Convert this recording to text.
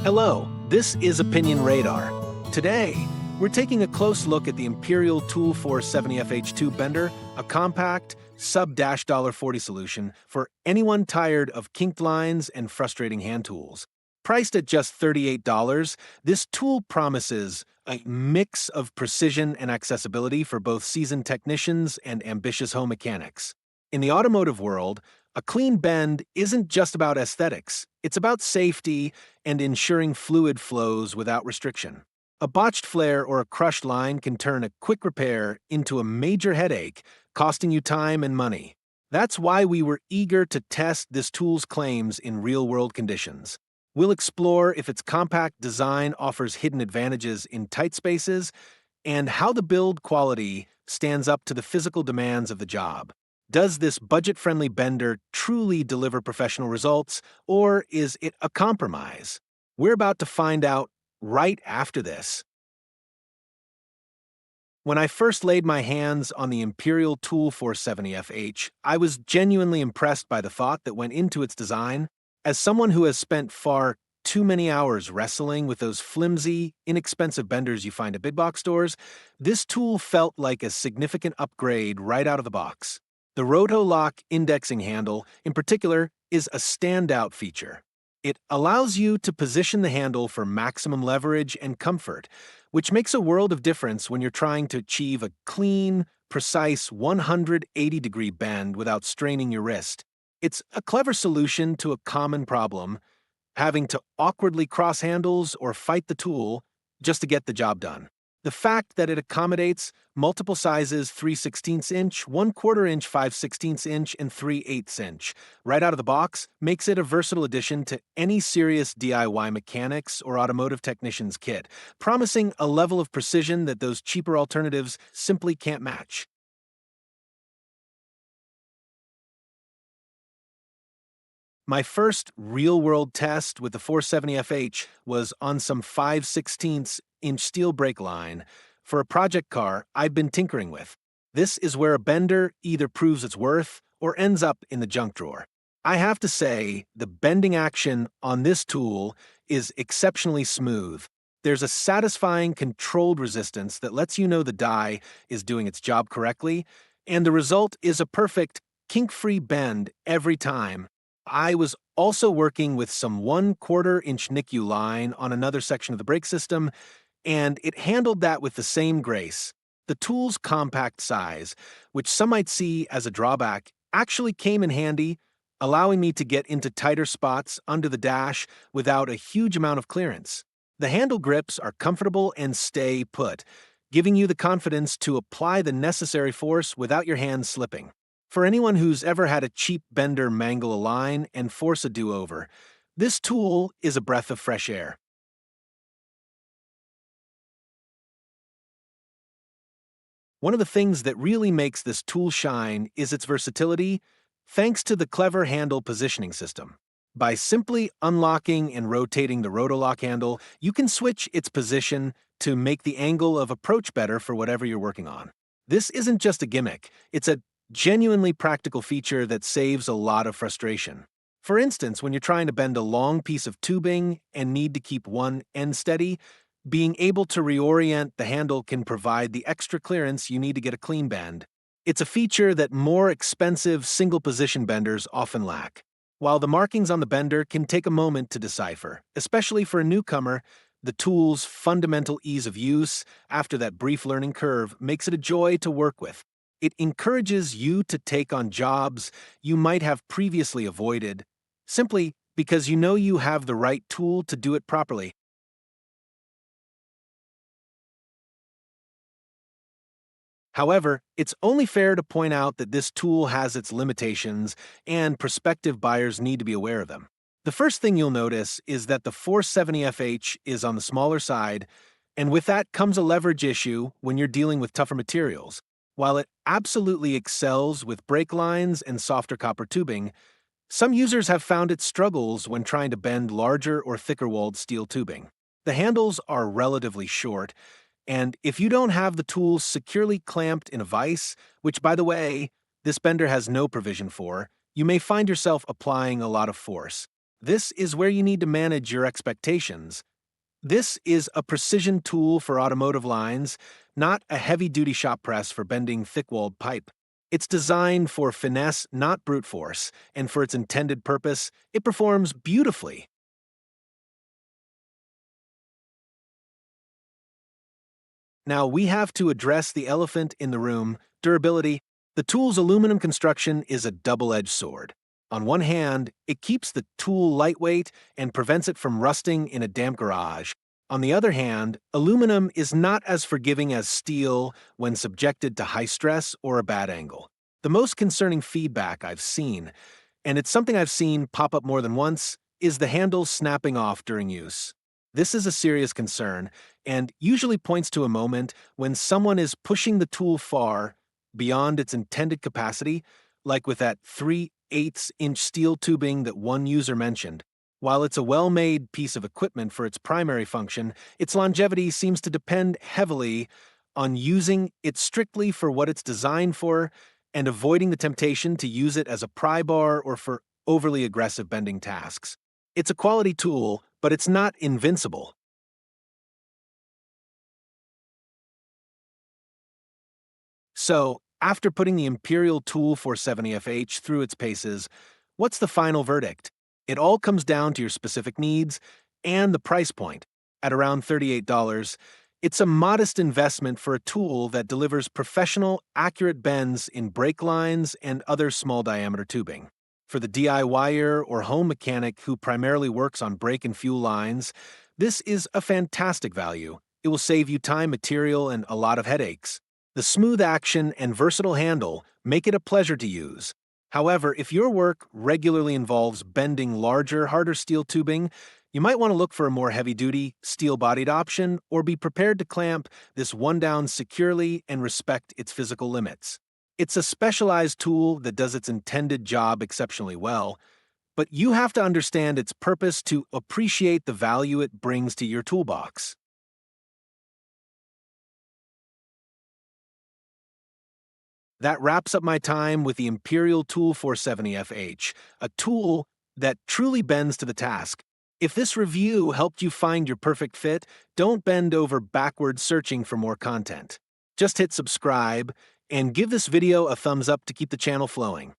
Hello, this is Opinion Radar. Today, we're taking a close look at the Imperial Tool 470FH2 bender, a compact, sub-$40 solution for anyone tired of kinked lines and frustrating hand tools. Priced at just $38, this tool promises a mix of precision and accessibility for both seasoned technicians and ambitious home mechanics. In the automotive world, a clean bend isn't just about aesthetics, it's about safety and ensuring fluid flows without restriction. A botched flare or a crushed line can turn a quick repair into a major headache, costing you time and money. That's why we were eager to test this tool's claims in real-world conditions. We'll explore if its compact design offers hidden advantages in tight spaces and how the build quality stands up to the physical demands of the job. Does this budget-friendly bender truly deliver professional results, or is it a compromise? We're about to find out right after this. When I first laid my hands on the Imperial Tool 470FH, I was genuinely impressed by the thought that went into its design. As someone who has spent far too many hours wrestling with those flimsy, inexpensive benders you find at big box stores, this tool felt like a significant upgrade right out of the box. The Roto-Lok indexing handle, in particular, is a standout feature. It allows you to position the handle for maximum leverage and comfort, which makes a world of difference when you're trying to achieve a clean, precise 180-degree bend without straining your wrist. It's a clever solution to a common problem, having to awkwardly cross handles or fight the tool just to get the job done. The fact that it accommodates multiple sizes 3/16 inch, 1/4 inch, 5/16 inch, and 3/8 inch right out of the box makes it a versatile addition to any serious DIY mechanics or automotive technician's kit, promising a level of precision that those cheaper alternatives simply can't match. My first real-world test with the 470FH was on some 5/16 inch steel brake line for a project car I've been tinkering with. This is where a bender either proves its worth or ends up in the junk drawer. I have to say, the bending action on this tool is exceptionally smooth. There's a satisfying controlled resistance that lets you know the die is doing its job correctly, and the result is a perfect, kink-free bend every time. I was also working with some 1/4 inch NICU line on another section of the brake system, and it handled that with the same grace. The tool's compact size, which some might see as a drawback, actually came in handy, allowing me to get into tighter spots under the dash without a huge amount of clearance. The handle grips are comfortable and stay put, giving you the confidence to apply the necessary force without your hands slipping. For anyone who's ever had a cheap bender mangle a line and force a do-over, this tool is a breath of fresh air. One of the things that really makes this tool shine is its versatility, thanks to the clever handle positioning system. By simply unlocking and rotating the Roto-Lok handle, you can switch its position to make the angle of approach better for whatever you're working on. This isn't just a gimmick, it's a genuinely practical feature that saves a lot of frustration. For instance, when you're trying to bend a long piece of tubing and need to keep one end steady, being able to reorient the handle can provide the extra clearance you need to get a clean bend. It's a feature that more expensive single-position benders often lack. While the markings on the bender can take a moment to decipher, especially for a newcomer, the tool's fundamental ease of use after that brief learning curve makes it a joy to work with. It encourages you to take on jobs you might have previously avoided, simply because you know you have the right tool to do it properly. However, it's only fair to point out that this tool has its limitations, and prospective buyers need to be aware of them. The first thing you'll notice is that the 470FH is on the smaller side, and with that comes a leverage issue when you're dealing with tougher materials. While it absolutely excels with brake lines and softer copper tubing, some users have found it struggles when trying to bend larger or thicker-walled steel tubing. The handles are relatively short, and if you don't have the tools securely clamped in a vise, which, by the way, this bender has no provision for, you may find yourself applying a lot of force. This is where you need to manage your expectations. This is a precision tool for automotive lines, not a heavy-duty shop press for bending thick-walled pipe. It's designed for finesse, not brute force, and for its intended purpose, it performs beautifully. Now, we have to address the elephant in the room: durability. The tool's aluminum construction is a double-edged sword. On one hand, it keeps the tool lightweight and prevents it from rusting in a damp garage. On the other hand, aluminum is not as forgiving as steel when subjected to high stress or a bad angle. The most concerning feedback I've seen, and it's something I've seen pop up more than once, is the handle snapping off during use. This is a serious concern and usually points to a moment when someone is pushing the tool far beyond its intended capacity, like with that 3/8-inch steel tubing that one user mentioned. While it's a well-made piece of equipment for its primary function, its longevity seems to depend heavily on using it strictly for what it's designed for and avoiding the temptation to use it as a pry bar or for overly aggressive bending tasks. It's a quality tool, but it's not invincible. So, after putting the Imperial Tool 470FH through its paces, what's the final verdict? It all comes down to your specific needs and the price point. At around $38, it's a modest investment for a tool that delivers professional, accurate bends in brake lines and other small diameter tubing. For the DIYer or home mechanic who primarily works on brake and fuel lines, this is a fantastic value. It will save you time, material, and a lot of headaches. The smooth action and versatile handle make it a pleasure to use. However, if your work regularly involves bending larger, harder steel tubing, you might want to look for a more heavy-duty, steel-bodied option or be prepared to clamp this one down securely and respect its physical limits. It's a specialized tool that does its intended job exceptionally well, but you have to understand its purpose to appreciate the value it brings to your toolbox. That wraps up my time with the Imperial Tool 470FH, a tool that truly bends to the task. If this review helped you find your perfect fit, don't bend over backwards searching for more content. Just hit subscribe and give this video a thumbs up to keep the channel flowing.